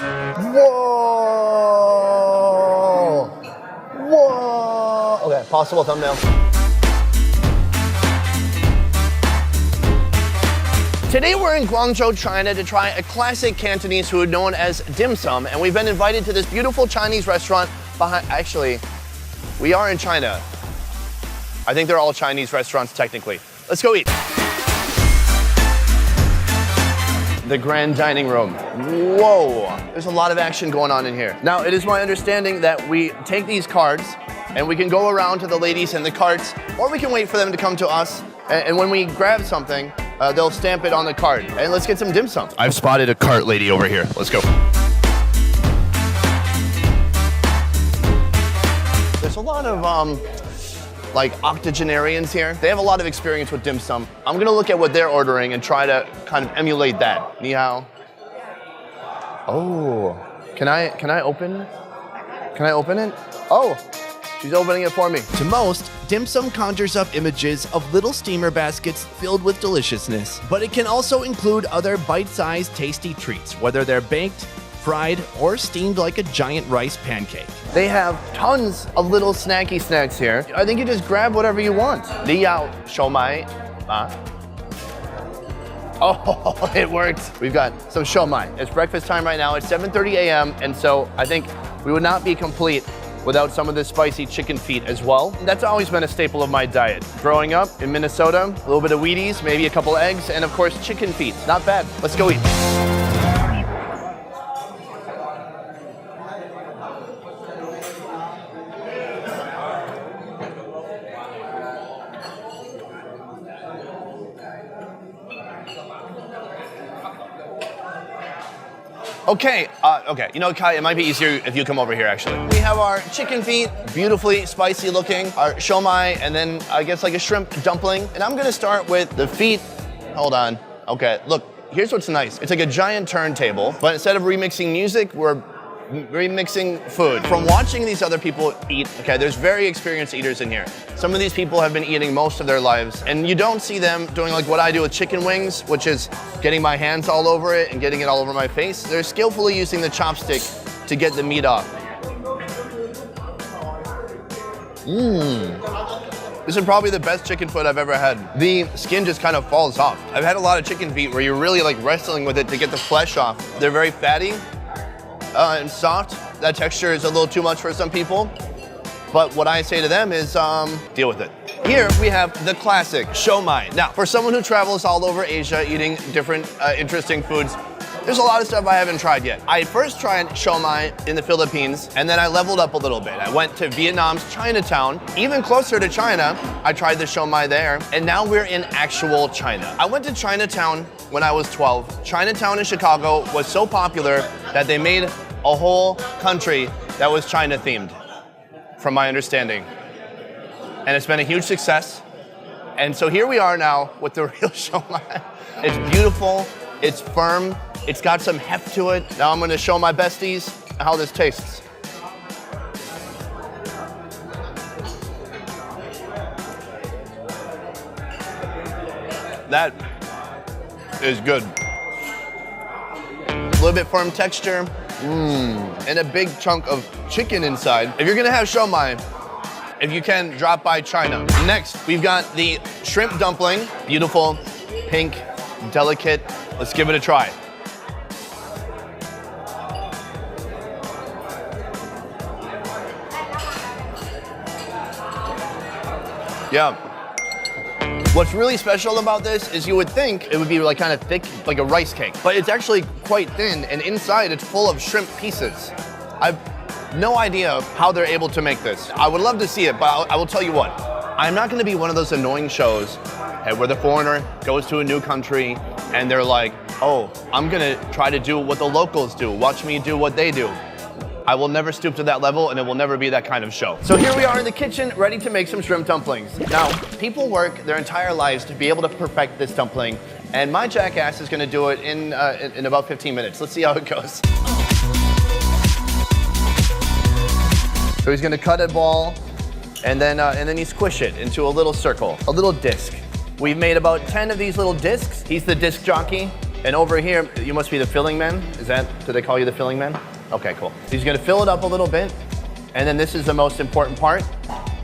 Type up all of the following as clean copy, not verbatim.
Whoa! Whoa! Okay, possible thumbnail. Today we're in Guangzhou, China to try a classic Cantonese food known as dim sum, and we've been invited to this beautiful Chinese restaurant behind, actually, we are in China. I think they're all Chinese restaurants technically. Let's go eat. The grand dining room. Whoa, there's a lot of action going on in here. Now, it is my understanding that we take these cards and we can go around to the ladies in the carts, or we can wait for them to come to us, and when we grab something, they'll stamp it on the card. And let's get some dim sum. I've spotted a cart lady over here. Let's go. There's a lot of like octogenarians here. They have a lot of experience with dim sum. I'm gonna look at what they're ordering and try to kind of emulate that. Ni hao. Oh, can I open? Can I open it? Oh, she's opening it for me. To most, dim sum conjures up images of little steamer baskets filled with deliciousness, but it can also include other bite-sized tasty treats, whether they're baked, fried, or steamed like a giant rice pancake. They have tons of little snacky snacks here. I think you just grab whatever you want. Li yao shou mai. Oh, it worked. We've got some shou mai. It's breakfast time right now. It's 7:30 a.m. And so I think we would not be complete without some of this spicy chicken feet as well. That's always been a staple of my diet. Growing up in Minnesota, a little bit of Wheaties, maybe a couple eggs, and of course, chicken feet. Not bad. Let's go eat. Okay, you know, Kai, it might be easier if you come over here, actually. We have our chicken feet, beautifully spicy looking, our shou mai, and then I guess like a shrimp dumpling. And I'm gonna start with the feet. Hold on. Okay, look, here's what's nice. It's like a giant turntable, but instead of remixing music, we're remixing food. From watching these other people eat, okay, there's very experienced eaters in here. Some of these people have been eating most of their lives, and you don't see them doing like what I do with chicken wings, which is getting my hands all over it and getting it all over my face. They're skillfully using the chopstick to get the meat off. This is probably the best chicken foot I've ever had. The skin just kind of falls off. I've had a lot of chicken feet where you're really like wrestling with it to get the flesh off. They're very fatty and soft. That texture is a little too much for some people. But what I say to them is, deal with it. Here we have the classic shou mai. Now, for someone who travels all over Asia eating different interesting foods, there's a lot of stuff I haven't tried yet. I first tried shou mai in the Philippines, and then I leveled up a little bit. I went to Vietnam's Chinatown. Even closer to China, I tried the shou mai there, and now we're in actual China. I went to Chinatown when I was 12. Chinatown in Chicago was so popular that they made a whole country that was China themed, from my understanding. And it's been a huge success. And so here we are now with the real shou mai. It's beautiful, it's firm, it's got some heft to it. Now I'm gonna show my besties how this tastes. That is good. A little bit firm texture, and a big chunk of chicken inside. If you're gonna have shou mai, if you can, drop by China. Next, we've got the shrimp dumpling. Beautiful, pink, delicate. Let's give it a try. Yeah. What's really special about this is you would think it would be like kind of thick, like a rice cake, but it's actually quite thin, and inside it's full of shrimp pieces. I've no idea how they're able to make this. I would love to see it, but I will tell you what, I'm not gonna be one of those annoying shows where the foreigner goes to a new country and they're like, oh, I'm gonna try to do what the locals do. Watch me do what they do. I will never stoop to that level, and it will never be that kind of show. So here we are in the kitchen, ready to make some shrimp dumplings. Now, people work their entire lives to be able to perfect this dumpling, and my jackass is gonna do it in about 15 minutes. Let's see how it goes. So he's gonna cut a ball, and then you squish it into a little circle, a little disc. We've made about 10 of these little discs. He's the disc jockey. And over here, you must be the filling man. Do they call you the filling man? Okay, cool. So he's gonna fill it up a little bit. And then this is the most important part,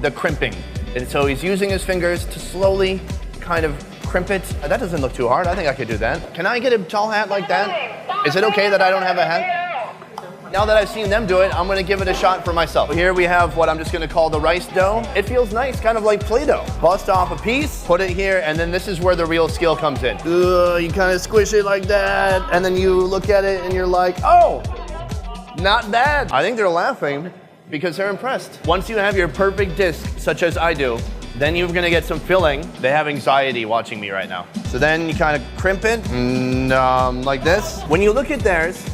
the crimping. And so he's using his fingers to slowly kind of crimp it. That doesn't look too hard. I think I could do that. Can I get a tall hat like that? Is it okay that I don't have a hat? Now that I've seen them do it, I'm gonna give it a shot for myself. Here we have what I'm just gonna call the rice dough. It feels nice, kind of like Play-Doh. Bust off a piece, put it here, and then this is where the real skill comes in. You kind of squish it like that, and then you look at it and you're like, oh, not bad. I think they're laughing because they're impressed. Once you have your perfect disc, such as I do, then you're gonna get some filling. They have anxiety watching me right now. So then you kind of crimp it, like this. When you look at theirs,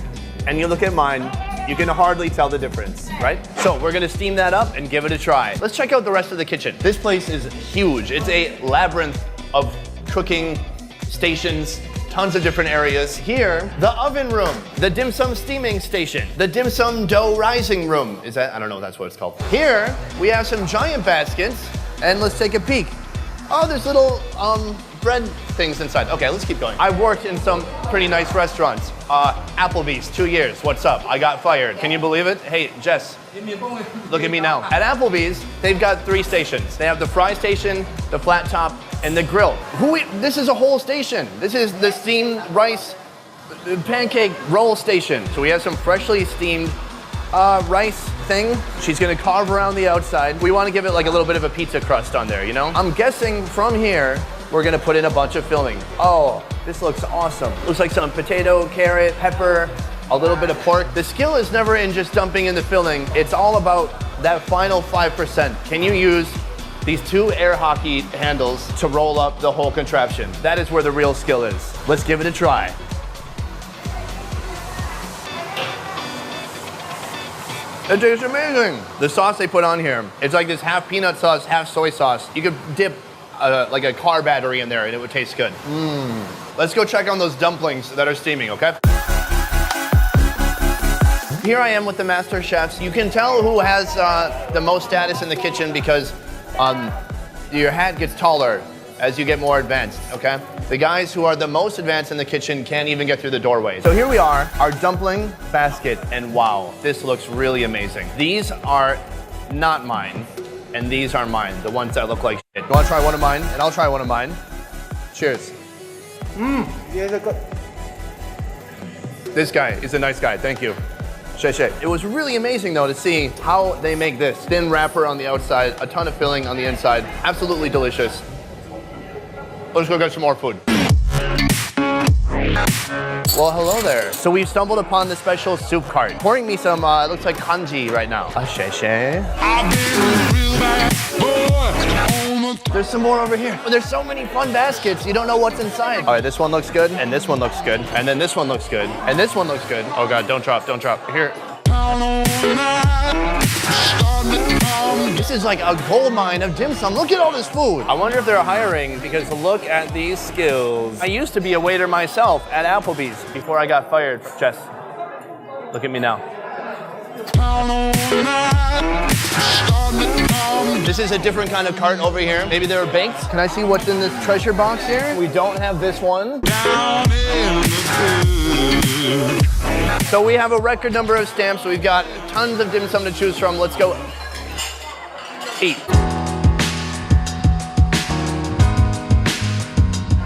and you look at mine, you can hardly tell the difference, right? So we're gonna steam that up and give it a try. Let's check out the rest of the kitchen. This place is huge. It's a labyrinth of cooking stations, tons of different areas. Here, the oven room, the dim sum steaming station, the dim sum dough rising room. I don't know if that's what it's called. Here, we have some giant baskets, and let's take a peek. Oh, there's little bread things inside. Okay, let's keep going. I've worked in some pretty nice restaurants. Applebee's, 2 years. What's up? I got fired. Can you believe it? Hey, Jess, look at me now. At Applebee's, they've got 3 stations. They have the fry station, the flat top, and the grill. This is a whole station. This is the steamed rice pancake roll station. So we have some freshly steamed rice thing. She's gonna carve around the outside. We wanna give it like a little bit of a pizza crust on there, you know? I'm guessing from here, we're gonna put in a bunch of filling. Oh, this looks awesome. Looks like some potato, carrot, pepper, a little bit of pork. The skill is never in just dumping in the filling. It's all about that final 5%. Can you use these 2 air hockey handles to roll up the whole contraption? That is where the real skill is. Let's give it a try. It tastes amazing. The sauce they put on here, it's like this half peanut sauce, half soy sauce. You could dip like a car battery in there and it would taste good. Let's go check on those dumplings that are steaming, okay? Here I am with the master chefs. You can tell who has the most status in the kitchen because your hat gets taller as you get more advanced, okay? The guys who are the most advanced in the kitchen can't even get through the doorway. So here we are, our dumpling basket, and wow, this looks really amazing. These are not mine, and these are mine, the ones that look like shit. You wanna try one of mine? And I'll try one of mine. Cheers. Yeah, they're good. This guy is a nice guy, thank you. It was really amazing though to see how they make this. Thin wrapper on the outside, a ton of filling on the inside. Absolutely delicious. Let's go get some more food. Well, hello there. So we've stumbled upon the special soup cart. Pouring me some, it looks like kanji right now. There's some more over here. There's so many fun baskets, you don't know what's inside. All right, this one looks good, and this one looks good, and then this one looks good, and this one looks good. Oh God, don't drop, don't drop. Here. This is like a gold mine of dim sum. Look at all this food. I wonder if they're hiring because look at these skills. I used to be a waiter myself at Applebee's before I got fired. Jess, look at me now. This is a different kind of cart over here. Maybe they were baked. Can I see what's in this treasure box here? We don't have this one. So we have a record number of stamps. We've got tons of dim sum to choose from. Let's go eat.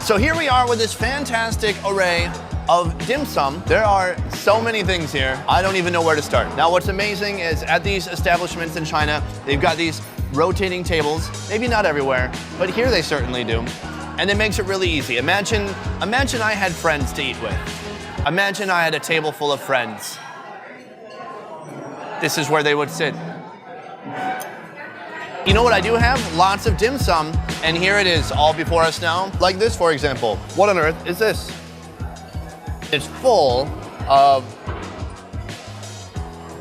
So here we are with this fantastic array of dim sum. There are so many things here. I don't even know where to start. Now what's amazing is at these establishments in China, they've got these rotating tables. Maybe not everywhere, but here they certainly do. And it makes it really easy. Imagine I had friends to eat with. Imagine I had a table full of friends. This is where they would sit. You know what I do have? Lots of dim sum, and here it is, all before us now. Like this, for example. What on earth is this? It's full of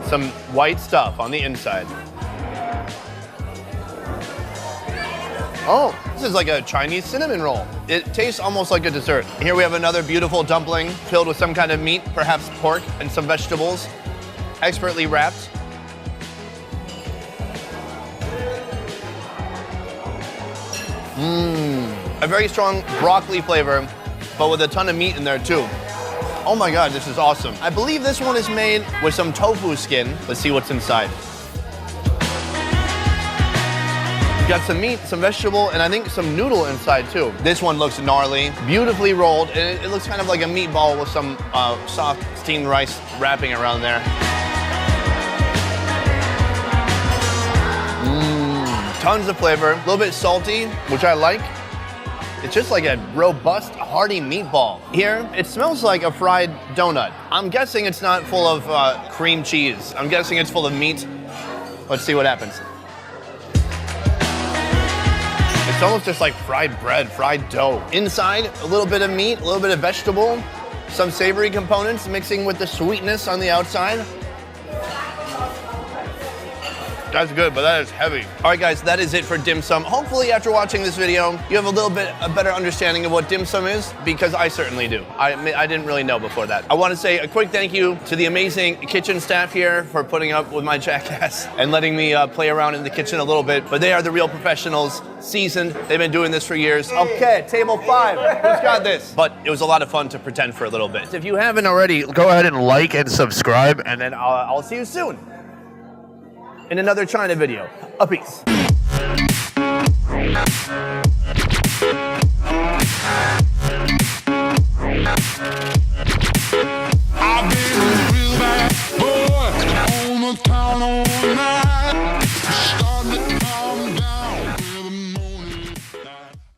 some white stuff on the inside. Oh, this is like a Chinese cinnamon roll. It tastes almost like a dessert. Here we have another beautiful dumpling filled with some kind of meat, perhaps pork, and some vegetables, expertly wrapped. A very strong broccoli flavor, but with a ton of meat in there too. Oh my God, this is awesome. I believe this one is made with some tofu skin. Let's see what's inside. Got some meat, some vegetable, and I think some noodle inside too. This one looks gnarly, beautifully rolled, and it looks kind of like a meatball with some soft steamed rice wrapping around there. Tons of flavor, a little bit salty, which I like. It's just like a robust, hearty meatball. Here, it smells like a fried donut. I'm guessing it's not full of cream cheese. I'm guessing it's full of meat. Let's see what happens. It's almost just like fried bread, fried dough. Inside, a little bit of meat, a little bit of vegetable, some savory components mixing with the sweetness on the outside. That's good, but that is heavy. All right, guys, that is it for dim sum. Hopefully, after watching this video, you have a little bit a better understanding of what dim sum is, because I certainly do. I didn't really know before that. I want to say a quick thank you to the amazing kitchen staff here for putting up with my jackass and letting me play around in the kitchen a little bit, but they are the real professionals, seasoned. They've been doing this for years. Okay, table 5, who's got this? But it was a lot of fun to pretend for a little bit. If you haven't already, go ahead and like and subscribe, and then I'll see you soon in another China video. A peace.